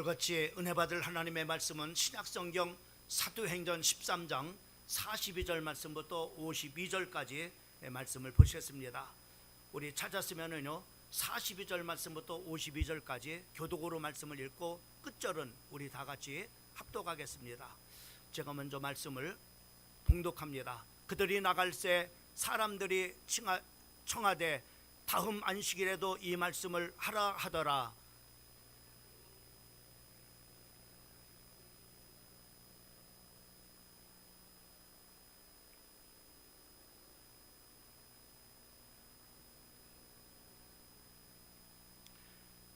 오늘같이 은혜 받을 하나님의 말씀은 신약성경 사도행전 13장 42절 말씀부터 52절까지 말씀을 보셨습니다. 우리 찾았으면은요 42절 말씀부터 52절까지 교독으로 말씀을 읽고 끝절은 우리 다 같이 합독하겠습니다. 제가 먼저 말씀을 봉독합니다. 그들이 나갈새 사람들이 청하되 다음 안식일에도 이 말씀을 하라 하더라.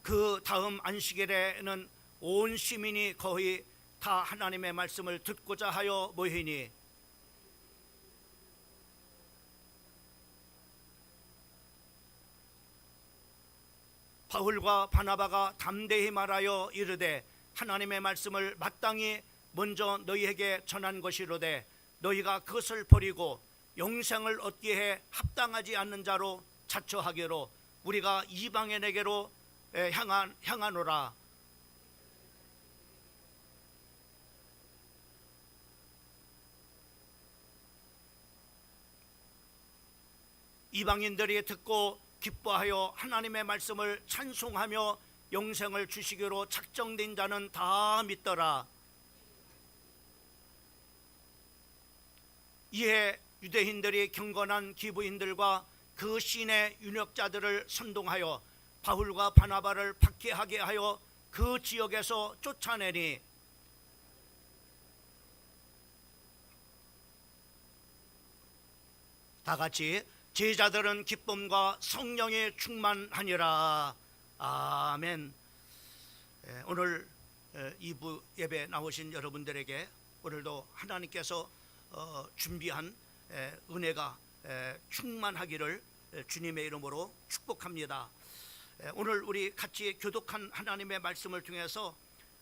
그 다음 안식일에는 온 시민이 거의 다 하나님의 말씀을 듣고자 하여 모이니 바울과 바나바가 담대히 말하여 이르되 하나님의 말씀을 마땅히 먼저 너희에게 전한 것이로되 너희가 그것을 버리고 영생을 얻기에 합당하지 않는 자로 자처하기로 우리가 이방인에게로 향하노라. 이방인들이 듣고 기뻐하여 하나님의 말씀을 찬송하며 영생을 주시기로 작정된 자는 다 믿더라. 이에 유대인들이 경건한 기부인들과 그 시인의 윤역자들을 선동하여 바울과 바나바를 박해하게 하여 그 지역에서 쫓아내니 다같이 제자들은 기쁨과 성령이 충만하니라. 아멘. 오늘 2부 예배 나오신 여러분들에게 오늘도 하나님께서 준비한 은혜가 충만하기를 주님의 이름으로 축복합니다. 오늘 우리 같이 교독한 하나님의 말씀을 통해서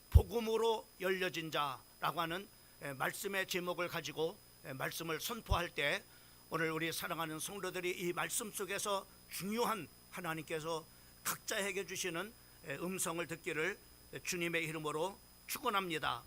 복음으로 열려진 자라고 하는 말씀의 제목을 가지고 말씀을 선포할 때 오늘 우리 사랑하는 성도들이 이 말씀 속에서 중요한 하나님께서 각자에게 주시는 음성을 듣기를 주님의 이름으로 축원합니다.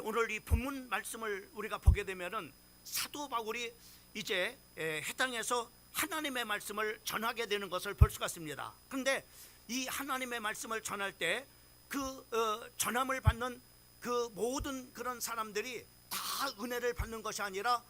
오늘 이 본문 말씀을 우리가 보게 되면은 사도 바울이 이제 해당해서 하나님의 말씀을 전하게 되는 것을 볼 수가 있습니다. 그런데 이 하나님의 말씀을 전할 때 그 전함을 받는 그 모든 그런 사람들이 다 은혜를 받는 것이 아니라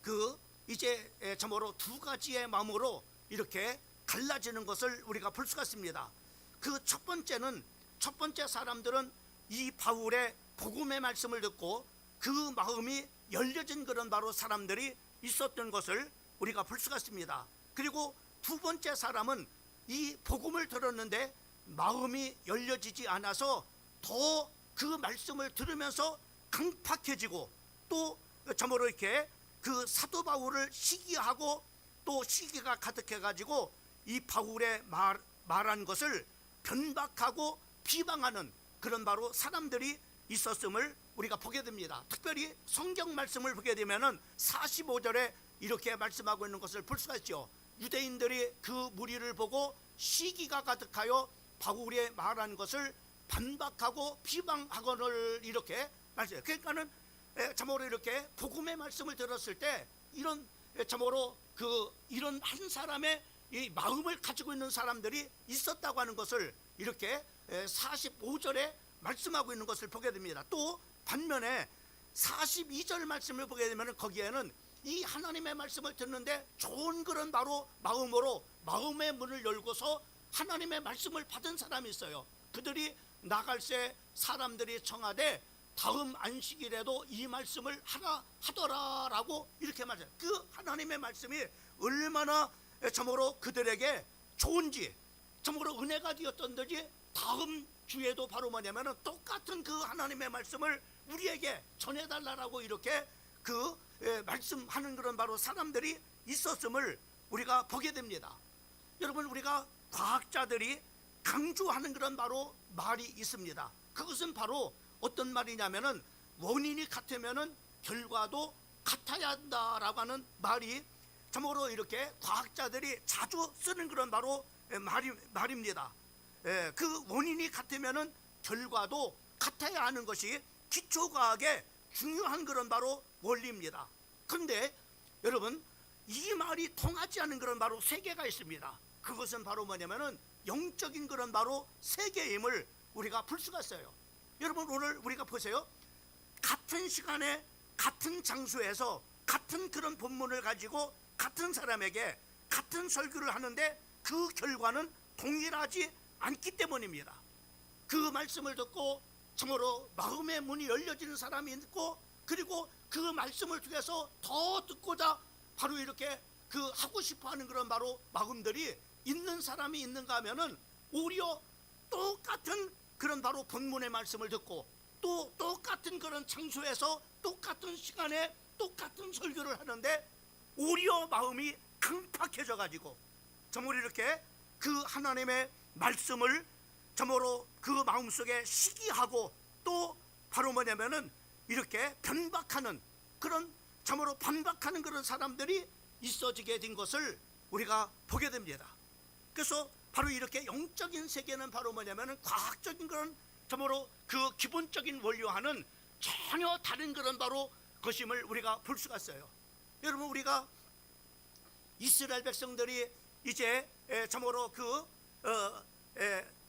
그 이제 참으로 두 가지의 마음으로 이렇게 갈라지는 것을 우리가 볼 수가 있습니다. 그 첫 번째 사람들은 이 바울의 복음의 말씀을 듣고 그 마음이 열려진 그런 바로 사람들이 있었던 것을 우리가 볼 수가 있습니다. 그리고 두 번째 사람은 이 복음을 들었는데 마음이 열려지지 않아서 더 그 말씀을 들으면서 강팍해지고 또 참으로 이렇게 그 사도 바울을 시기하고 또 시기가 가득해가지고 이 바울의 말한 것을 변박하고 비방하는 그런 바로 사람들이 있었음을 우리가 보게 됩니다. 특별히 성경 말씀을 보게 되면은 45절에 이렇게 말씀하고 있는 것을 볼 수가 있죠. 유대인들이 그 무리를 보고 시기가 가득하여 바울의 말한 것을 반박하고 비방하거늘 이렇게 말씀해요. 그러니까는 참으로 이렇게 복음의 말씀을 들었을 때 이런 참으로 이런 한 사람의 이 마음을 가지고 있는 사람들이 있었다고 하는 것을 이렇게 45절에 말씀하고 있는 것을 보게 됩니다. 또 반면에 42절 말씀을 보게 되면 거기에는 이 하나님의 말씀을 듣는데 좋은 그런 바로 마음으로 마음의 문을 열고서 하나님의 말씀을 받은 사람이 있어요. 그들이 나갈새 사람들이 청하되 다음 안식일에도 이 말씀을 하더라라고 이렇게 말해요. 그 하나님의 말씀이 얼마나 참으로 그들에게 좋은지 참으로 은혜가 되었던지 다음 주에도 바로 뭐냐면은 똑같은 그 하나님의 말씀을 우리에게 전해달라고 이렇게 그 말씀하는 그런 바로 사람들이 있었음을 우리가 보게 됩니다. 여러분, 우리가 과학자들이 강조하는 그런 바로 말이 있습니다. 그것은 바로 어떤 말이냐면은 원인이 같으면은 결과도 같아야 한다라고 하는 말이 참으로 이렇게 과학자들이 자주 쓰는 그런 바로 말입니다. 그 원인이 같으면은 결과도 같아야 하는 것이 기초과학의 중요한 그런 바로 원리입니다. 그런데 여러분, 이 말이 통하지 않는 그런 바로 세계가 있습니다. 그것은 바로 뭐냐면은 영적인 그런 바로 세계임을 우리가 볼 수가 있어요. 여러분, 오늘 우리가 보세요. 같은 시간에 같은 장소에서 같은 그런 본문을 가지고 같은 사람에게 같은 설교를 하는데 그 결과는 동일하지 않기 때문입니다. 그 말씀을 듣고 참으로 마음의 문이 열려지는 사람이 있고, 그리고 그 말씀을 통해서 더 듣고자 바로 이렇게 그 하고 싶어하는 그런 바로 마음들이 있는 사람이 있는가 하면은 오히려 똑같은 그런 바로 본문의 말씀을 듣고 또 똑같은 그런 장소에서 똑같은 시간에 똑같은 설교를 하는데 오히려 마음이 강팍해져 가지고 정말 이렇게 그 하나님의 말씀을 정말로 그 마음속에 시기하고 또 바로 뭐냐면은 이렇게 변박하는 그런 참으로 반박하는 그런 사람들이 있어지게 된 것을 우리가 보게 됩니다. 그래서 바로 이렇게 영적인 세계는 바로 뭐냐면은 과학적인 그런 참으로 그 기본적인 원리와는 전혀 다른 그런 바로 것임을 우리가 볼 수가 있어요. 여러분, 우리가 이스라엘 백성들이 이제 참으로 그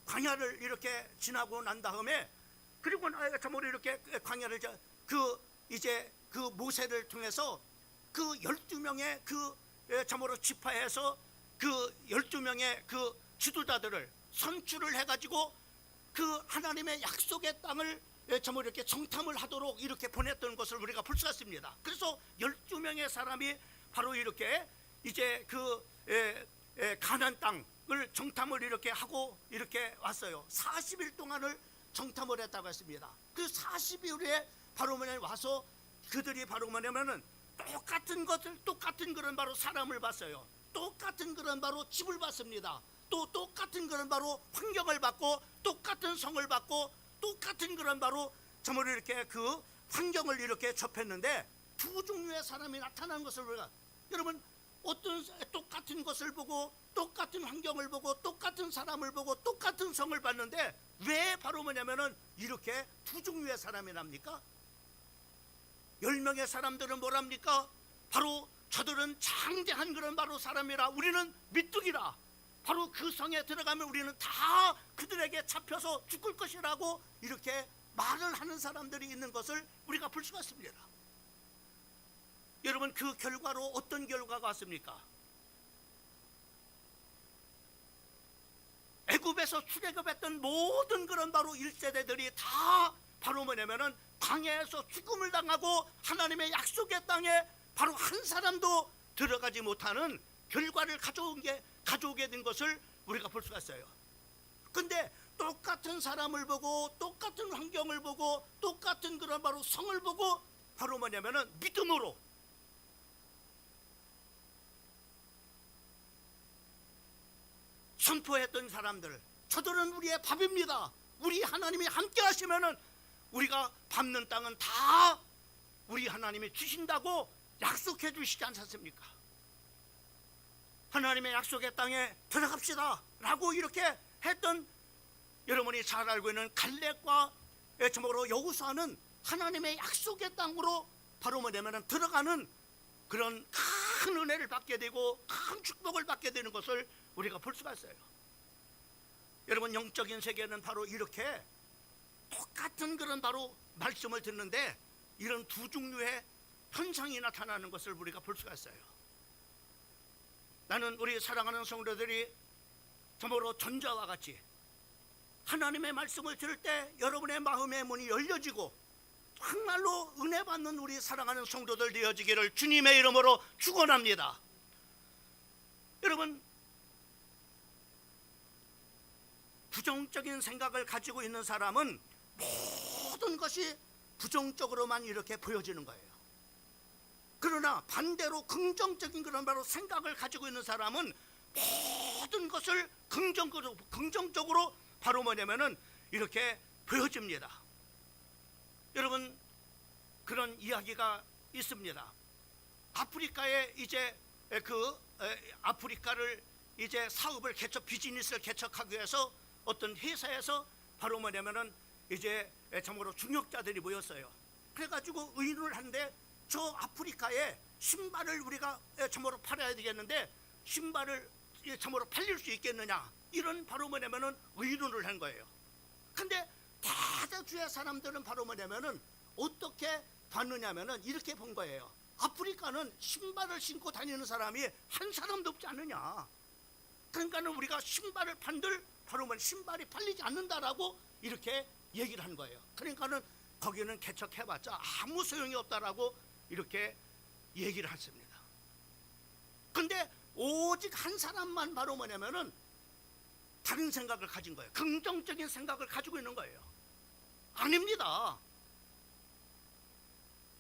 광야를 이렇게 지나고 난 다음에, 그리고 참으로 이렇게 광야를 이제 그 모세를 통해서 그 12명의 그 참으로 지파에서 그 12명의 그 지도자들을 선출을 해가지고 그 하나님의 약속의 땅을 참으로 이렇게 정탐을 하도록 이렇게 보냈던 것을 우리가 볼 수가 있습니다. 그래서 12명의 사람이 바로 이렇게 이제 그 가나안 땅을 정탐을 이렇게 하고 이렇게 왔어요. 40일 동안을 정탐을 했다고 했습니다. 그 40일 후에 바로 뭐냐면 와서 그들이 바로 뭐냐면은 똑같은 것을, 똑같은 그런 바로 사람을 봤어요. 똑같은 그런 바로 집을 봤습니다. 또 똑같은 그런 바로 환경을 봤고 똑같은 성을 봤고 똑같은 그런 바로 정말 이렇게 그 환경을 이렇게 접했는데 두 종류의 사람이 나타나는 것을 우리가, 여러분, 어떤 똑같은 것을 보고 똑같은 환경을 보고 똑같은 사람을 보고 똑같은 성을 봤는데 왜 바로 뭐냐면은 이렇게 두 종류의 사람이 납니까? 10명의 사람들은 뭐랍니까? 바로 저들은 장대한 그런 바로 사람이라, 우리는 미뚝이라, 바로 그 성에 들어가면 우리는 다 그들에게 잡혀서 죽을 것이라고 이렇게 말을 하는 사람들이 있는 것을 우리가 볼 수가 있습니다. 여러분, 그 결과로 어떤 결과가 왔습니까? 애굽에서 출애굽했던 모든 그런 바로 1세대들이 다 바로 뭐냐면은 광야에서 죽음을 당하고 하나님의 약속의 땅에 바로 한 사람도 들어가지 못하는 결과를 가져오게 된 것을 우리가 볼 수가 있어요. 근데 똑같은 사람을 보고 똑같은 환경을 보고 똑같은 그런 바로 성을 보고 바로 뭐냐면은 믿음으로 선포했던 사람들, 저들은 우리의 밥입니다. 우리 하나님이 함께 하시면은 우리가 밟는 땅은 다 우리 하나님이 주신다고 약속해 주시지 않습니까? 하나님의 약속의 땅에 들어갑시다 라고 이렇게 했던, 여러분이 잘 알고 있는 갈렙과 참으로 여호수아는 하나님의 약속의 땅으로 바로 뭐냐면 들어가는 그런 큰 은혜를 받게 되고 큰 축복을 받게 되는 것을 우리가 볼 수가 있어요. 여러분, 영적인 세계는 바로 이렇게 똑같은 그런 바로 말씀을 듣는데 이런 두 종류의 현상이 나타나는 것을 우리가 볼 수가 있어요. 나는 우리 사랑하는 성도들이 참으로 전자와 같이 하나님의 말씀을 들을 때 여러분의 마음의 문이 열려지고 정말로 은혜 받는 우리 사랑하는 성도들 되어지기를 주님의 이름으로 축원합니다. 여러분, 부정적인 생각을 가지고 있는 사람은 모든 것이 부정적으로만 이렇게 보여지는 거예요. 그러나 반대로 긍정적인 그런 바로 생각을 가지고 있는 사람은 모든 것을 긍정적으로 바로 뭐냐면은 이렇게 보여집니다. 여러분, 그런 이야기가 있습니다. 아프리카에 이제 아프리카를 이제 사업을 비즈니스를 개척하기 위해서 어떤 회사에서 바로 뭐냐면은 이제 참으로 중역자들이 모였어요. 그래가지고 의논을 하는데 저 아프리카에 신발을 우리가 참으로 팔아야 되겠는데 신발을 참으로 팔릴 수 있겠느냐, 이런 바로 뭐냐면은 의논을 한 거예요. 근데 대다수의 사람들은 바로 뭐냐면은 어떻게 봤느냐면은 이렇게 본 거예요. 아프리카는 신발을 신고 다니는 사람이 한 사람도 없지 않느냐. 그러니까는 우리가 신발을 판들 바로 뭐 신발이 팔리지 않는다라고 이렇게 얘기를 한 거예요. 그러니까는 거기는 개척해봤자 아무 소용이 없다라고 이렇게 얘기를 했습니다. 근데 오직 한 사람만 바로 뭐냐면은 다른 생각을 가진 거예요. 긍정적인 생각을 가지고 있는 거예요. 아닙니다.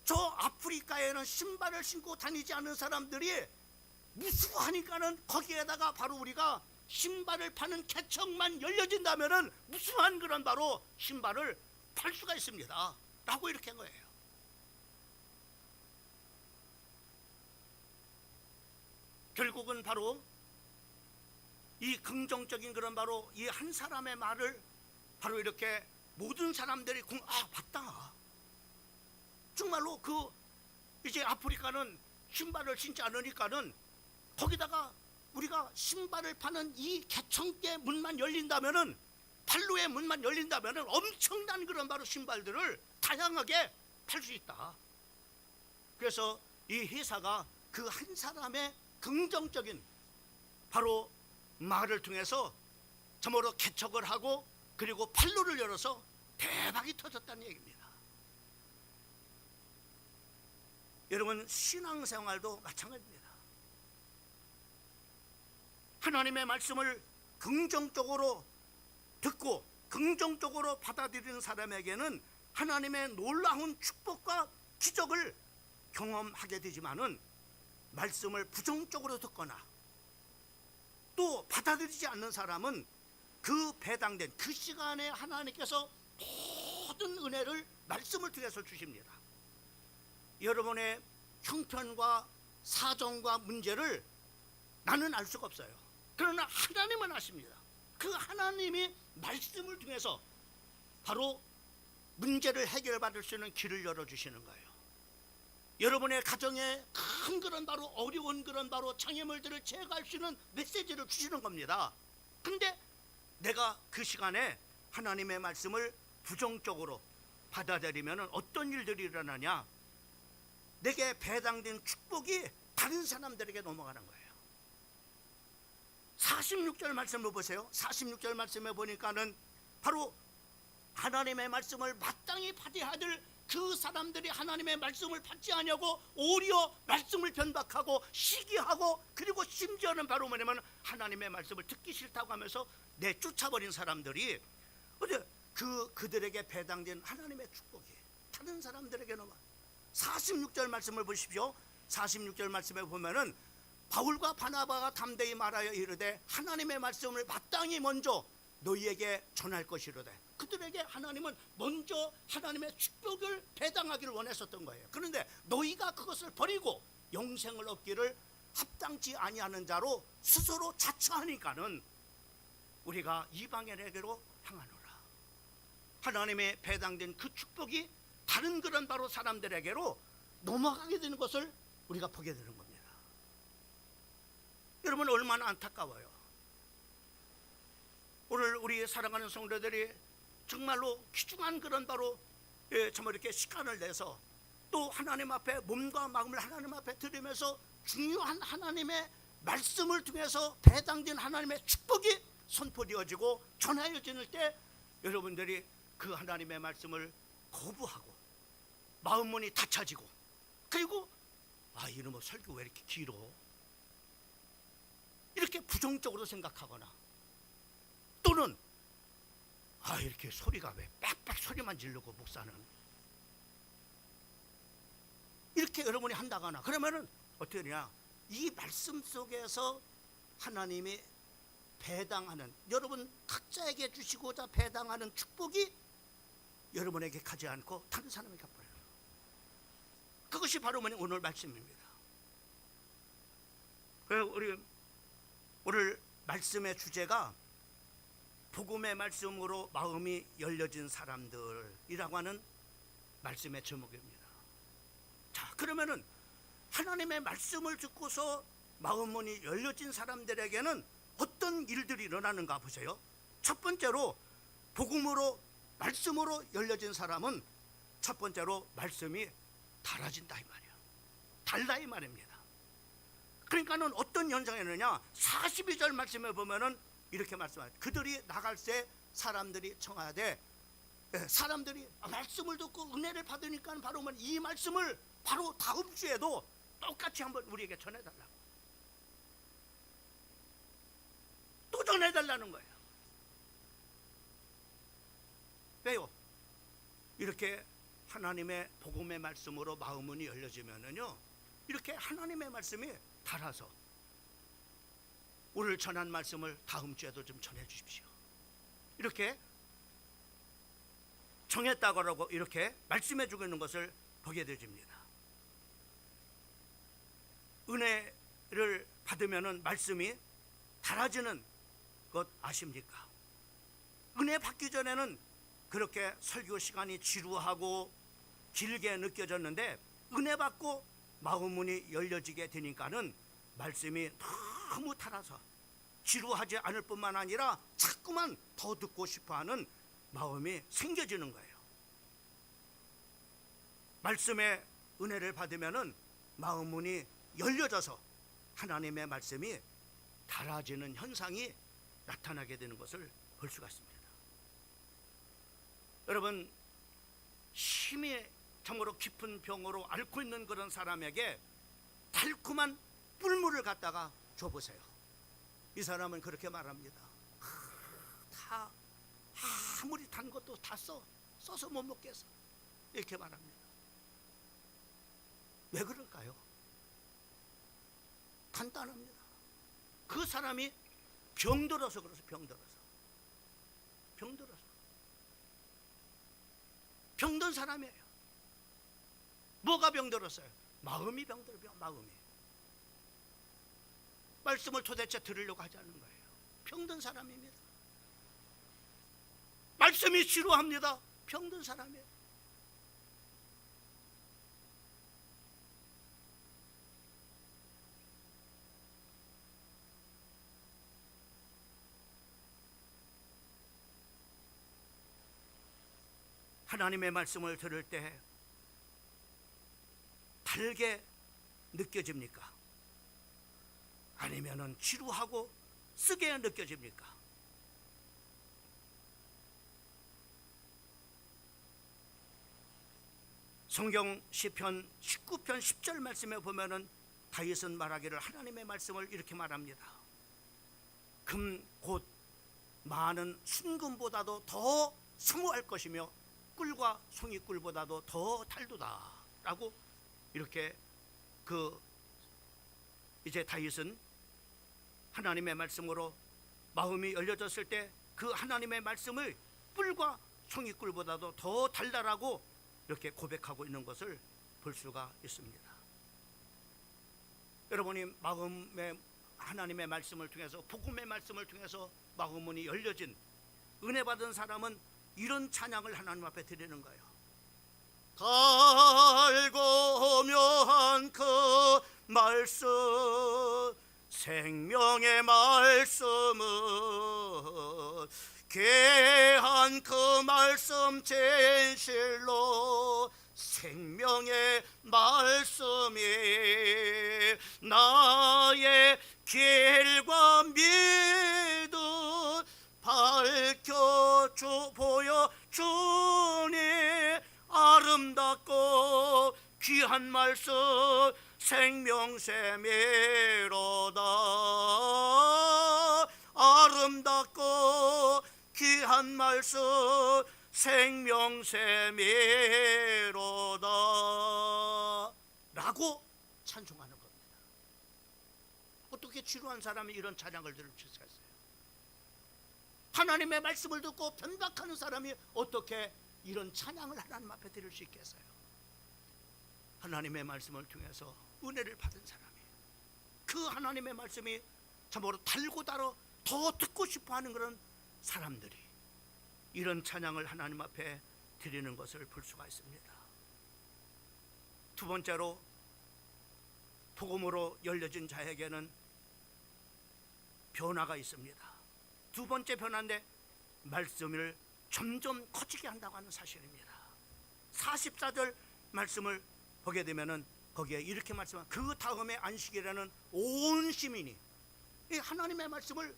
저 아프리카에는 신발을 신고 다니지 않는 사람들이 무수하니까는 거기에다가 바로 우리가 신발을 파는 개척만 열려진다면은 무수한 그런 바로 신발을 팔 수가 있습니다 라고 이렇게 한 거예요. 결국은 바로 이 긍정적인 그런 바로 이 한 사람의 말을 바로 이렇게 모든 사람들이 맞다. 정말로 그 이제 아프리카는 신발을 신지 않으니까는 거기다가 우리가 신발을 파는 이 개천개 문만 열린다면은, 팔로의 문만 열린다면은 엄청난 그런 바로 신발들을 다양하게 팔 수 있다. 그래서 이 회사가 그 한 사람의 긍정적인 바로 말을 통해서 참으로 개척을 하고 그리고 팔로를 열어서 대박이 터졌다는 얘기입니다. 여러분, 신앙생활도 마찬가지입니다. 하나님의 말씀을 긍정적으로 듣고 긍정적으로 받아들이는 사람에게는 하나님의 놀라운 축복과 기적을 경험하게 되지만은, 말씀을 부정적으로 듣거나 또 받아들이지 않는 사람은 그 배당된 그 시간에 하나님께서 모든 은혜를 말씀을 통해서 주십니다. 여러분의 형편과 사정과 문제를 나는 알 수가 없어요. 그러나 하나님은 아십니다. 그 하나님이 말씀을 통해서 바로 문제를 해결받을 수 있는 길을 열어주시는 거예요. 여러분의 가정에 큰 그런 바로 어려운 그런 바로 장애물들을 제거할 수 있는 메시지를 주시는 겁니다. 근데 내가 그 시간에 하나님의 말씀을 부정적으로 받아들이면 어떤 일들이 일어나냐? 내게 배당된 축복이 다른 사람들에게 넘어가는 거예요. 46절 말씀을 보세요. 46절 말씀에 보니까는 바로 하나님의 말씀을 마땅히 받아야 될 그 사람들이 하나님의 말씀을 받지 않냐고 오히려 말씀을 변박하고 시기하고, 그리고 심지어는 바로 뭐냐면 하나님의 말씀을 듣기 싫다고 하면서 내쫓아버린 사람들이 그들에게 배당된 하나님의 축복이 다른 사람들에게 넘어. 46절 말씀을 보십시오. 46절 말씀에 보면은 바울과 바나바가 담대히 말하여 이르되 하나님의 말씀을 마땅히 먼저 너희에게 전할 것이로되, 그들에게 하나님은 먼저 하나님의 축복을 배당하기를 원했었던 거예요. 그런데 너희가 그것을 버리고 영생을 얻기를 합당치 아니하는 자로 스스로 자처하니까는 우리가 이방인에게로 향하노라. 하나님의 배당된 그 축복이 다른 그런 바로 사람들에게로 넘어가게 되는 것을 우리가 보게 되는 겁니다. 여러분, 얼마나 안타까워요. 오늘 우리 사랑하는 성도들이 정말로 귀중한 그런 바로 참 이렇게 시간을 내서 또 하나님 앞에 몸과 마음을 하나님 앞에 드리면서 중요한 하나님의 말씀을 통해서 배당된 하나님의 축복이 선포되어지고 전하여질 때 여러분들이 그 하나님의 말씀을 거부하고 마음문이 닫혀지고, 그리고 이놈의 설교 왜 이렇게 길어, 이렇게 부정적으로 생각하거나, 또는 이렇게 소리가 왜 빽빽 소리만 지르고 목사는, 이렇게 여러분이 한다거나 그러면은 어떻게 되냐? 이 말씀 속에서 하나님이 배당하는, 여러분 각자에게 주시고자 배당하는 축복이 여러분에게 가지 않고 다른 사람에게 가버려요. 그것이 바로 오늘 말씀입니다. 그래서 우리 오늘 말씀의 주제가 복음의 말씀으로 마음이 열려진 사람들이라고 하는 말씀의 제목입니다. 자, 그러면은 하나님의 말씀을 듣고서 마음 문이 열려진 사람들에게는 어떤 일들이 일어나는가 보세요. 첫 번째로 복음으로 말씀으로 열려진 사람은 첫 번째로 말씀이 달라진다 이 말이야. 달라 이 말입니다. 그러니까는 어떤 현상이 있느냐, 42절 말씀에 보면은 이렇게 말씀해요. 그들이 나갈 때 사람들이 청하되, 사람들이 말씀을 듣고 은혜를 받으니까 바로 이 말씀을 바로 다음 주에도 똑같이 한번 우리에게 전해달라고, 또 전해달라는 거예요. 왜요? 이렇게 하나님의 복음의 말씀으로 마음문이 열려지면은요, 이렇게 하나님의 말씀이 달아서 오늘 전한 말씀을 다음 주에도 좀 전해 주십시오. 이렇게 정했다고 하고 이렇게 말씀해 주고 있는 것을 보게 되집니다. 은혜를 받으면은 말씀이 달아지는 것 아십니까? 은혜 받기 전에는 그렇게 설교 시간이 지루하고 길게 느껴졌는데, 은혜 받고 마음 문이 열려지게 되니까는 말씀이 너무 달아서 지루하지 않을 뿐만 아니라 자꾸만 더 듣고 싶어하는 마음이 생겨지는 거예요. 말씀의 은혜를 받으면은 마음 문이 열려져서 하나님의 말씀이 달아지는 현상이 나타나게 되는 것을 볼 수가 있습니다. 여러분, 심히 정말로 깊은 병으로 앓고 있는 그런 사람에게 달콤한 꿀물을 갖다가 줘보세요. 이 사람은 그렇게 말합니다. 다 아무리 단 것도 다 써서 못 먹겠어, 이렇게 말합니다. 왜 그럴까요? 간단합니다. 그 사람이 병들어서 그래서 병든 사람이에요. 뭐가 병들었어요? 마음이 병들어요. 마음이. 말씀을 도대체 들으려고 하지 않는 거예요. 병든 사람입니다. 말씀이 지루합니다. 병든 사람이에요. 하나님의 말씀을 들을 때 달게 느껴집니까? 아니면은 지루하고 쓰게 느껴집니까? 성경 시편 19편 10절 말씀에 보면은 다윗은 말하기를, 하나님의 말씀을 이렇게 말합니다. 금 곧 많은 순금보다도 더 사모할 것이며 꿀과 송이꿀보다도 더 달도다 라고, 이렇게 이제 다윗은 하나님의 말씀으로 마음이 열려졌을 때 그 하나님의 말씀을 꿀과 송이꿀보다도 더 달다라고 이렇게 고백하고 있는 것을 볼 수가 있습니다. 여러분이 마음의 하나님의 말씀을 통해서, 복음의 말씀을 통해서 마음 문이 열려진 은혜 받은 사람은 이런 찬양을 하나님 앞에 드리는 거예요. 달고 묘한 그 말씀, 생명의 말씀은 귀한 그 말씀 진실로 생명의 말씀이 나의 길과 믿음 밝혀 보여주니 아름답고 귀한 말씀 생명샘이로다. 아름답고 귀한 말씀 생명샘이로다 라고 찬송하는 겁니다. 어떻게 지루한 사람이 이런 찬양을 들을 수 있어요? 하나님의 말씀을 듣고 변박하는 사람이 어떻게 이런 찬양을 하나님 앞에 드릴 수 있겠어요? 하나님의 말씀을 통해서 은혜를 받은 사람이, 그 하나님의 말씀이 참으로 달고 달아 더 듣고 싶어하는 그런 사람들이 이런 찬양을 하나님 앞에 드리는 것을 볼 수가 있습니다. 두 번째로, 복음으로 열려진 자에게는 변화가 있습니다. 두 번째 변화인데 말씀을 점점 커지게 한다고 하는 사실입니다. 44절 말씀을 보게 되면은 거기에 이렇게 말씀합니다. 그 다음에 안식일에는 온 시민이, 이 하나님의 말씀을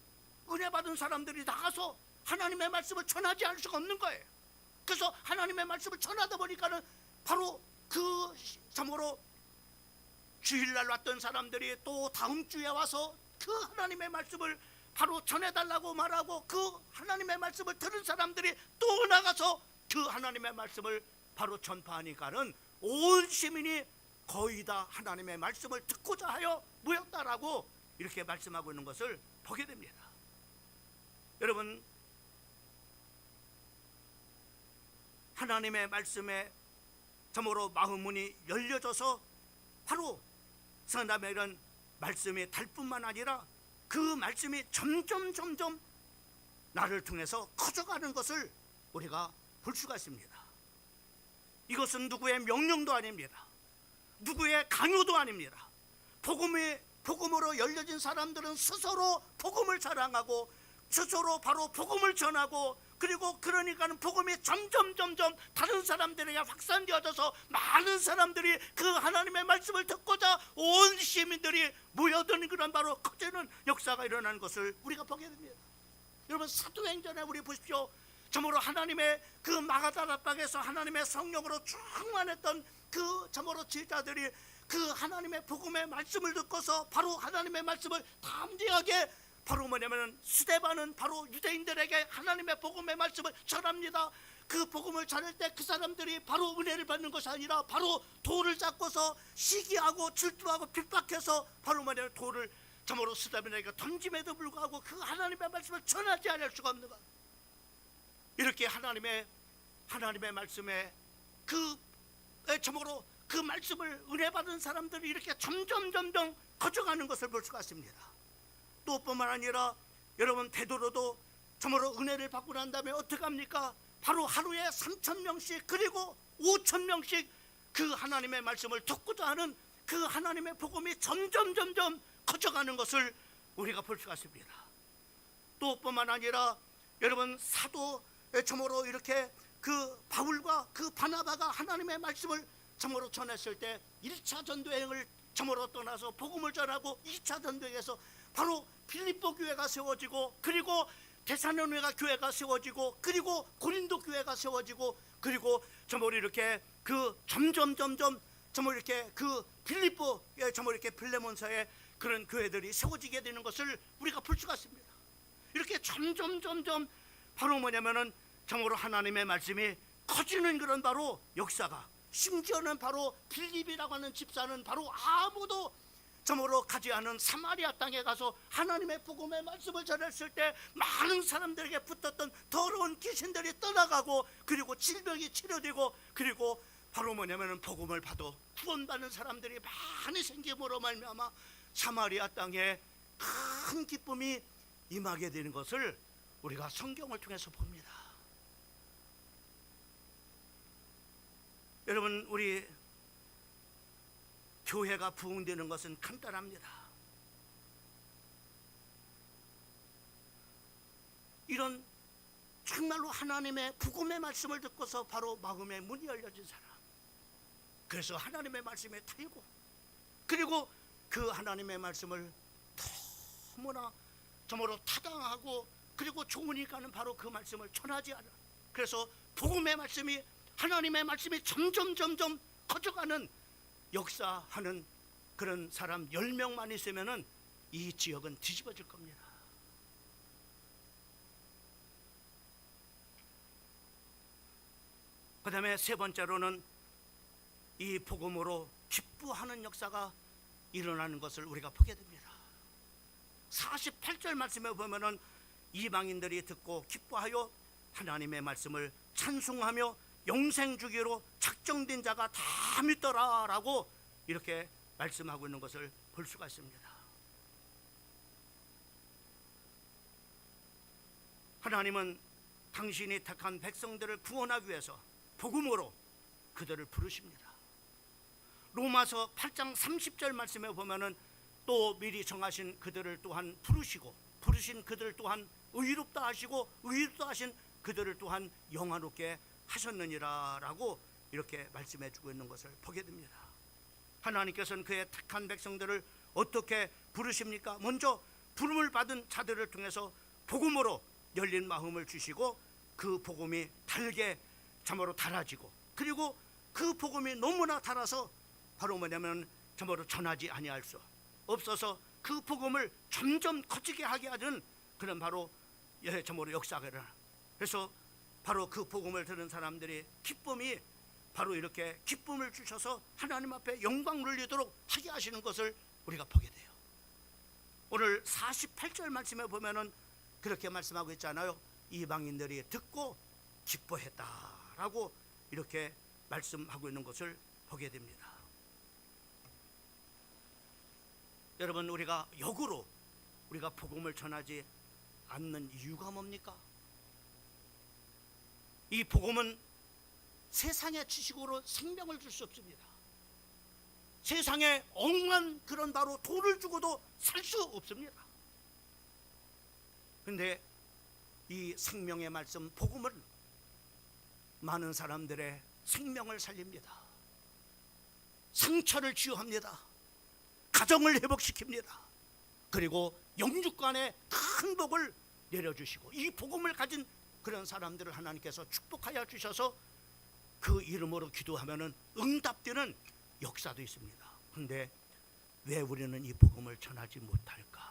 은혜 받은 사람들이 나가서 하나님의 말씀을 전하지 않을 수가 없는 거예요. 그래서 하나님의 말씀을 전하다 보니까는 바로 그 참으로 주일날 왔던 사람들이 또 다음 주에 와서 그 하나님의 말씀을 바로 전해달라고 말하고, 그 하나님의 말씀을 들은 사람들이 또 나가서 그 하나님의 말씀을 바로 전파하니까는 온 시민이 거의 다 하나님의 말씀을 듣고자 하여 모였다라고 이렇게 말씀하고 있는 것을 보게 됩니다. 여러분, 하나님의 말씀에 참으로 마음문이 열려져서 바로 성남의 이런 말씀이 달 뿐만 아니라 그 말씀이 점점 나를 통해서 커져가는 것을 우리가 볼 수가 있습니다. 이것은 누구의 명령도 아닙니다. 누구의 강요도 아닙니다. 복음으로 열려진 사람들은 스스로 복음을 사랑하고 스스로 바로 복음을 전하고, 그리고 그러니까는 복음이 점점 다른 사람들에게 확산되어져서 많은 사람들이 그 하나님의 말씀을 듣고자 온 시민들이 모여드는 그런 바로 커지는 역사가 일어나는 것을 우리가 보게 됩니다. 여러분, 사도행전에 우리 보십시오. 참으로 하나님의 그 마가다라 땅에서 하나님의 성령으로 충만했던 그 참으로 제자들이 그 하나님의 복음의 말씀을 듣고서 바로 하나님의 말씀을 담대하게, 바로 뭐냐면 스데반은 바로 유대인들에게 하나님의 복음의 말씀을 전합니다. 그 복음을 전할 때 그 사람들이 바로 은혜를 받는 것이 아니라 바로 돌을 잡고서 시기하고 질투하고 핍박해서 바로 뭐냐면 돌을 참으로 스데반에게 던짐에도 불구하고 그 하나님의 말씀을 전하지 않을 수가 없는 것. 이렇게 하나님의 말씀에 그 참으로 그 말씀을 은혜 받은 사람들이 이렇게 점점 커져가는 것을 볼 수가 있습니다. 또 뿐만 아니라 여러분, 베드로도 참으로 은혜를 받고 난 다음에 어떻게 합니까? 바로 하루에 3,000명씩 그리고 5,000명씩 그 하나님의 말씀을 듣고자 하는 그 하나님의 복음이 점점 커져가는 것을 우리가 볼 수가 있습니다. 또 뿐만 아니라 여러분, 사도 참으로 이렇게 그 바울과 그 바나바가 하나님의 말씀을 참으로 전했을 때 1차 전도여행을 참으로 떠나서 복음을 전하고 2차 전도여행에서 바로 필립보 교회가 세워지고, 그리고 데살로니가 교회가 세워지고, 그리고 고린도 교회가 세워지고, 그리고 참으로 이렇게 그 점점 참으로 이렇게 그 필립보에 참으로 이렇게 빌레몬서에 그런 교회들이 세워지게 되는 것을 우리가 볼 수가 있습니다. 이렇게 점점 바로 뭐냐면은 참으로 하나님의 말씀이 커지는 그런 바로 역사가, 심지어는 바로 빌립이라고 하는 집사는 바로 아무도 참으로 가지 않은 사마리아 땅에 가서 하나님의 복음의 말씀을 전했을 때 많은 사람들에게 붙었던 더러운 귀신들이 떠나가고, 그리고 질병이 치료되고, 그리고 바로 뭐냐면은 복음을 받아 구원받는 사람들이 많이 생김으로 말미암아 사마리아 땅에 큰 기쁨이 임하게 되는 것을 우리가 성경을 통해서 봅니다. 여러분, 우리 교회가 부흥되는 것은 간단합니다. 이런 정말로 하나님의 복음의 말씀을 듣고서 바로 마음의 문이 열려진 사람, 그래서 하나님의 말씀에 탈고, 그리고 그 하나님의 말씀을 너무나 정말로 타당하고, 그리고 좋으니까는 바로 그 말씀을 전하지 않아. 그래서 복음의 말씀이, 하나님의 말씀이 점점 커져가는 역사하는 그런 사람 10명만 있으면은 이 지역은 뒤집어질 겁니다. 그 다음에 세 번째로는 이 복음으로 기뻐하는 역사가 일어나는 것을 우리가 보게 됩니다. 48절 말씀에 보면은 이방인들이 듣고 기뻐하여 하나님의 말씀을 찬송하며 영생 주기로 작정된 자가 다 믿더라라고 이렇게 말씀하고 있는 것을 볼 수가 있습니다. 하나님은 당신이 택한 백성들을 구원하기 위해서 복음으로 그들을 부르십니다. 로마서 8장 30절 말씀에 보면은 또 미리 정하신 그들을 또한 부르시고 부르신 그들 또한 의롭다 하시고 의롭다 하신 그들을 또한 영화롭게 하셨느니라 라고 이렇게 말씀해 주고 있는 것을 보게 됩니다. 하나님께서는 그의 택한 백성들을 어떻게 부르십니까? 먼저 부름을 받은 자들을 통해서 복음으로 열린 마음을 주시고 그 복음이 달게 참으로 달아지고, 그리고 그 복음이 너무나 달아서 바로 뭐냐면 참으로 전하지 아니할 수 없어서 그 복음을 점점 커지게 하게 하는 그런 바로 참으로 역사가 일어나. 그래서 바로 그 복음을 들은 사람들이 기쁨이 바로 이렇게 기쁨을 주셔서 하나님 앞에 영광 돌리도록 하게 하시는 것을 우리가 보게 돼요. 오늘 48절 말씀에 보면은 그렇게 말씀하고 있잖아요. 이방인들이 듣고 기뻐했다라고 이렇게 말씀하고 있는 것을 보게 됩니다. 여러분, 우리가 역으로 우리가 복음을 전하지 않는 이유가 뭡니까? 이 복음은 세상의 지식으로 생명을 줄 수 없습니다. 세상에 엉한 그런 바로 돈을 주고도 살 수 없습니다. 그런데 이 생명의 말씀 복음은 많은 사람들의 생명을 살립니다. 상처를 치유합니다. 가정을 회복시킵니다. 그리고 영육간에 큰 복을 내려주시고, 이 복음을 가진 그런 사람들을 하나님께서 축복하여 주셔서 그 이름으로 기도하면 응답되는 역사도 있습니다. 그런데 왜 우리는 이 복음을 전하지 못할까?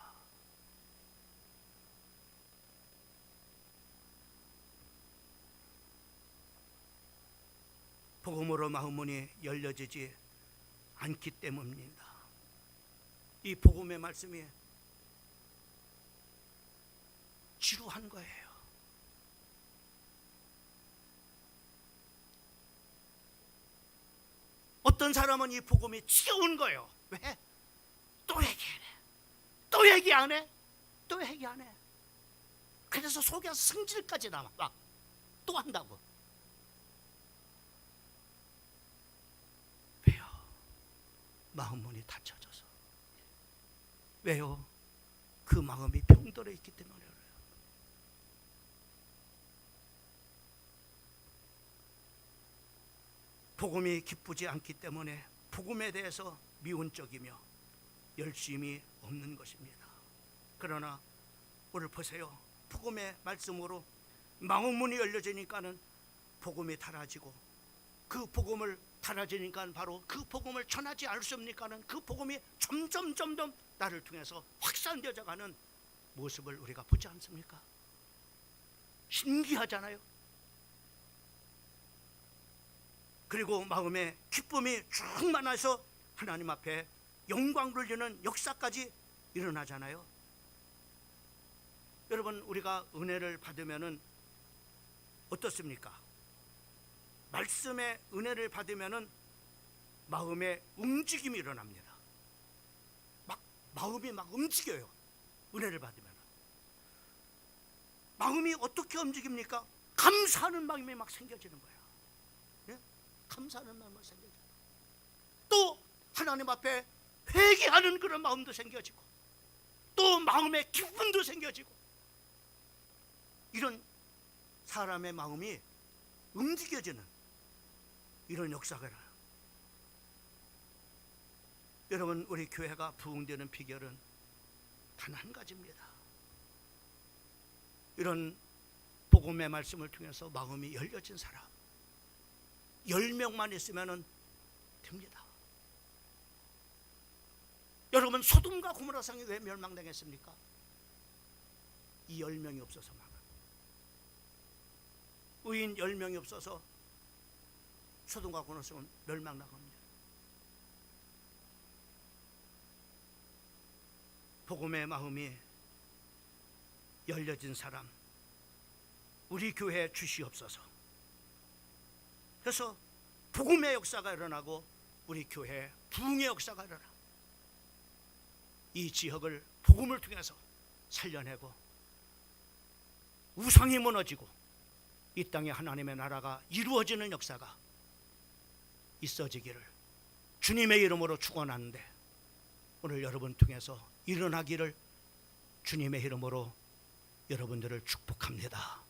복음으로 마음문이 열려지지 않기 때문입니다. 이 복음의 말씀이 지루한 거예요. 어떤 사람은 이 복음이 지겨운 거예요. 왜? 또 얘기하네. 또 얘기 안 해. 또 얘기 안 해. 그래서 속에 승질까지 남아. 막 또 한다고. 왜요? 마음문이 닫혀져서. 왜요? 그 마음이 병들어 있기 때문에 그래요. 복음이 기쁘지 않기 때문에 복음에 대해서 미온적이며 열심이 없는 것입니다. 그러나 오늘 보세요. 복음의 말씀으로 마음문이 열려지니까는 복음이 달아지고, 그 복음을 달아지니까 바로 그 복음을 전하지 않습니까는 그 복음이 점점 나를 통해서 확산되어 가는 모습을 우리가 보지 않습니까? 신기하잖아요. 그리고 마음에 기쁨이 충만해서 하나님 앞에 영광 돌리는 역사까지 일어나잖아요. 여러분, 우리가 은혜를 받으면은 어떻습니까? 말씀의 은혜를 받으면은 마음에 움직임이 일어납니다. 마음이 막 움직여요. 은혜를 받으면 마음이 어떻게 움직입니까? 감사하는 마음이 막 생겨지는 거예요. 네? 감사하는 마음이 생겨져요. 또 하나님 앞에 회개하는 그런 마음도 생겨지고, 또 마음의 기쁨도 생겨지고, 이런 사람의 마음이 움직여지는 이런 역사가 일어나요. 여러분, 우리 교회가 부흥되는 비결은 단 한 가지입니다. 이런 복음의 말씀을 통해서 마음이 열려진 사람 10명만 있으면 됩니다. 여러분, 소돔과 고모라 성이 왜 멸망당했습니까? 이 10명이 없어서 막 의인 10명이 없어서 소돔과 고모라 성은 멸망당합니다. 복음의 마음이 열려진 사람 우리 교회에 주시옵소서. 그래서 복음의 역사가 일어나고 우리 교회에 부흥의 역사가 일어나 이 지역을 복음을 통해서 살려내고 우상이 무너지고 이 땅에 하나님의 나라가 이루어지는 역사가 있어지기를 주님의 이름으로 축원하는데, 오늘 여러분 통해서 일어나기를 주님의 이름으로 여러분들을 축복합니다.